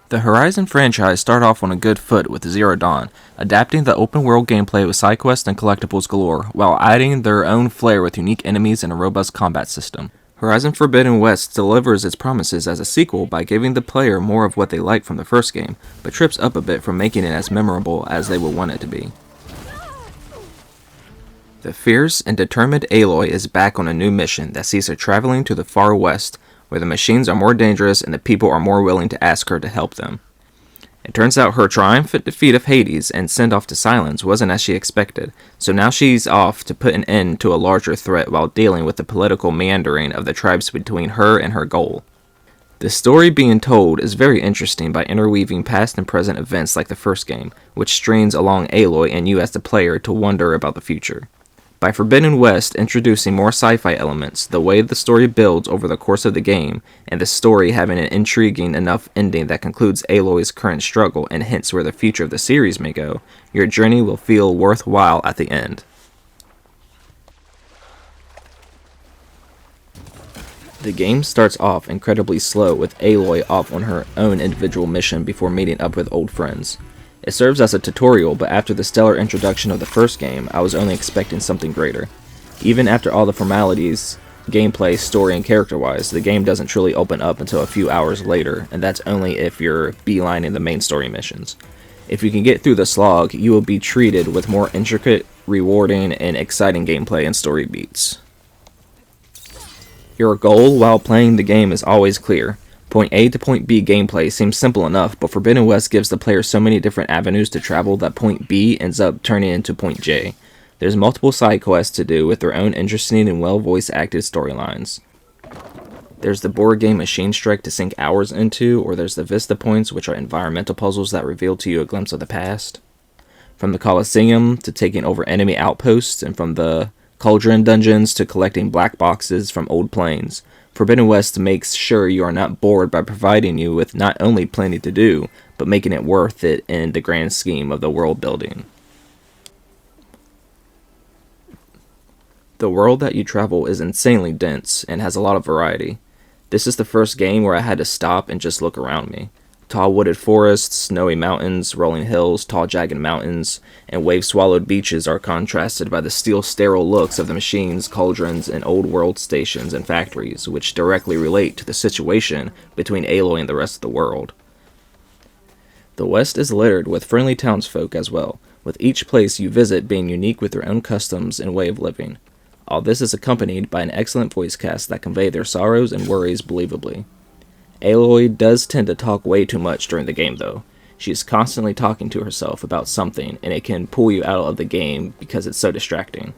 The Horizon franchise started off on a good foot with Zero Dawn, adapting the open-world gameplay with side quests and collectibles galore, while adding their own flair with unique enemies and a robust combat system. Horizon Forbidden West delivers its promises as a sequel by giving the player more of what they liked from the first game, but trips up a bit from making it as memorable as they would want it to be. The fierce and determined Aloy is back on a new mission that sees her traveling to the far west, where the machines are more dangerous and the people are more willing to ask her to help them. It turns out her triumphant defeat of Hades and send-off to Silence wasn't as she expected, so now she's off to put an end to a larger threat while dealing with the political meandering of the tribes between her and her goal. The story being told is very interesting by interweaving past and present events like the first game, which strains along Aloy and you as the player to wonder about the future. By Forbidden West introducing more sci-fi elements, the way the story builds over the course of the game, and the story having an intriguing enough ending that concludes Aloy's current struggle and hints where the future of the series may go, your journey will feel worthwhile at the end. The game starts off incredibly slow with Aloy off on her own individual mission before meeting up with old friends. It serves as a tutorial, but after the stellar introduction of the first game, I was only expecting something greater. Even after all the formalities, gameplay, story, and character-wise, the game doesn't truly open up until a few hours later, and that's only if you're beelining the main story missions. If you can get through the slog, you will be treated with more intricate, rewarding, and exciting gameplay and story beats. Your goal while playing the game is always clear. Point A to Point B gameplay seems simple enough, but Forbidden West gives the player so many different avenues to travel that Point B ends up turning into Point J. There's multiple side quests to do with their own interesting and well voice acted storylines. There's the board game Machine Strike to sink hours into, or there's the Vista Points, which are environmental puzzles that reveal to you a glimpse of the past. From the Colosseum to taking over enemy outposts, and from the Cauldron dungeons to collecting black boxes from old planes, Forbidden West makes sure you are not bored by providing you with not only plenty to do, but making it worth it in the grand scheme of the world building. The world that you travel is insanely dense and has a lot of variety. This is the first game where I had to stop and just look around me. Tall wooded forests, snowy mountains, rolling hills, tall jagged mountains, and wave-swallowed beaches are contrasted by the steel sterile looks of the machines, cauldrons, and old world stations and factories, which directly relate to the situation between Aloy and the rest of the world. The West is littered with friendly townsfolk as well, with each place you visit being unique with their own customs and way of living. All this is accompanied by an excellent voice cast that convey their sorrows and worries believably. Aloy does tend to talk way too much during the game though. She is constantly talking to herself about something, and it can pull you out of the game because it's so distracting.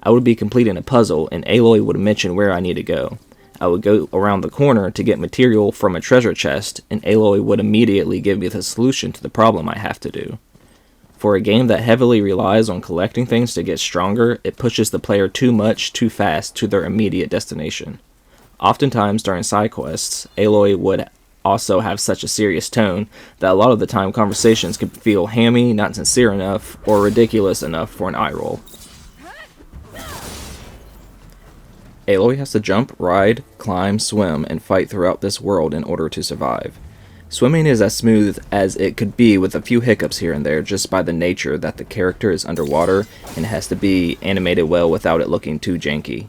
I would be completing a puzzle and Aloy would mention where I need to go. I would go around the corner to get material from a treasure chest, and Aloy would immediately give me the solution to the problem I have to do. For a game that heavily relies on collecting things to get stronger, it pushes the player too much too fast to their immediate destination. Oftentimes during side quests, Aloy would also have such a serious tone that a lot of the time conversations can feel hammy, not sincere enough, or ridiculous enough for an eye roll. Aloy has to jump, ride, climb, swim, and fight throughout this world in order to survive. Swimming is as smooth as it could be with a few hiccups here and there just by the nature that the character is underwater and has to be animated well without it looking too janky.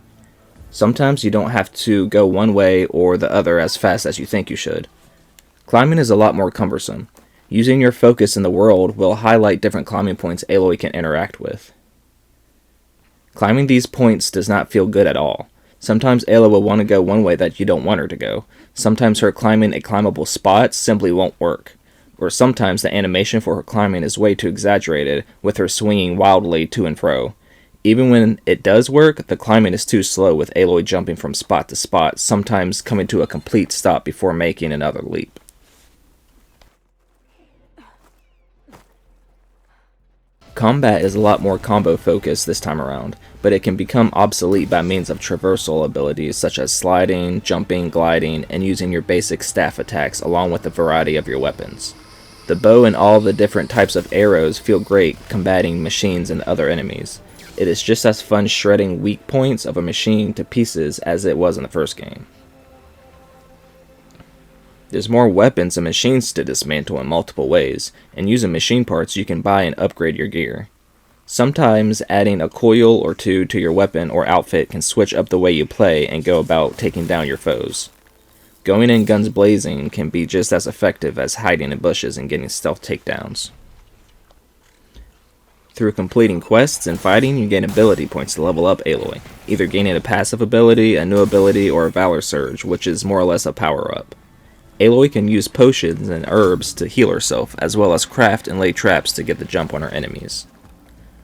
Sometimes you don't have to go one way or the other as fast as you think you should. Climbing is a lot more cumbersome. Using your focus in the world will highlight different climbing points Aloy can interact with. Climbing these points does not feel good at all. Sometimes Aloy will want to go one way that you don't want her to go. Sometimes her climbing a climbable spot simply won't work. Or sometimes the animation for her climbing is way too exaggerated, with her swinging wildly to and fro. Even when it does work, the climbing is too slow with Aloy jumping from spot to spot, sometimes coming to a complete stop before making another leap. Combat is a lot more combo focused this time around, but it can become obsolete by means of traversal abilities such as sliding, jumping, gliding, and using your basic staff attacks along with the variety of your weapons. The bow and all the different types of arrows feel great combating machines and other enemies. It is just as fun shredding weak points of a machine to pieces as it was in the first game. There's more weapons and machines to dismantle in multiple ways, and using machine parts you can buy and upgrade your gear. Sometimes adding a coil or two to your weapon or outfit can switch up the way you play and go about taking down your foes. Going in guns blazing can be just as effective as hiding in bushes and getting stealth takedowns. Through completing quests and fighting, you gain ability points to level up Aloy, either gaining a passive ability, a new ability, or a Valor Surge, which is more or less a power-up. Aloy can use potions and herbs to heal herself, as well as craft and lay traps to get the jump on her enemies.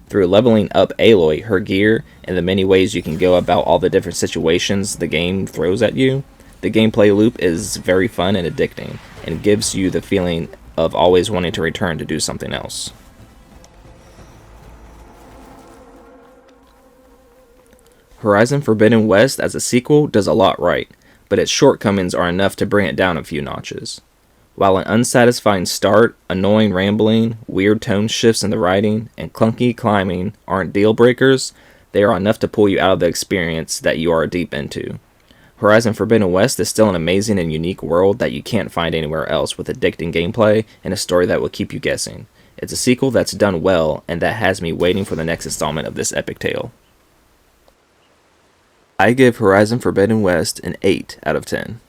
Through leveling up Aloy, her gear, and the many ways you can go about all the different situations the game throws at you, the gameplay loop is very fun and addicting, and gives you the feeling of always wanting to return to do something else. Horizon Forbidden West as a sequel does a lot right, but its shortcomings are enough to bring it down a few notches. While an unsatisfying start, annoying rambling, weird tone shifts in the writing, and clunky climbing aren't deal breakers, they are enough to pull you out of the experience that you are deep into. Horizon Forbidden West is still an amazing and unique world that you can't find anywhere else, with addicting gameplay and a story that will keep you guessing. It's a sequel that's done well and that has me waiting for the next installment of this epic tale. I give Horizon Forbidden West an 8 out of 10.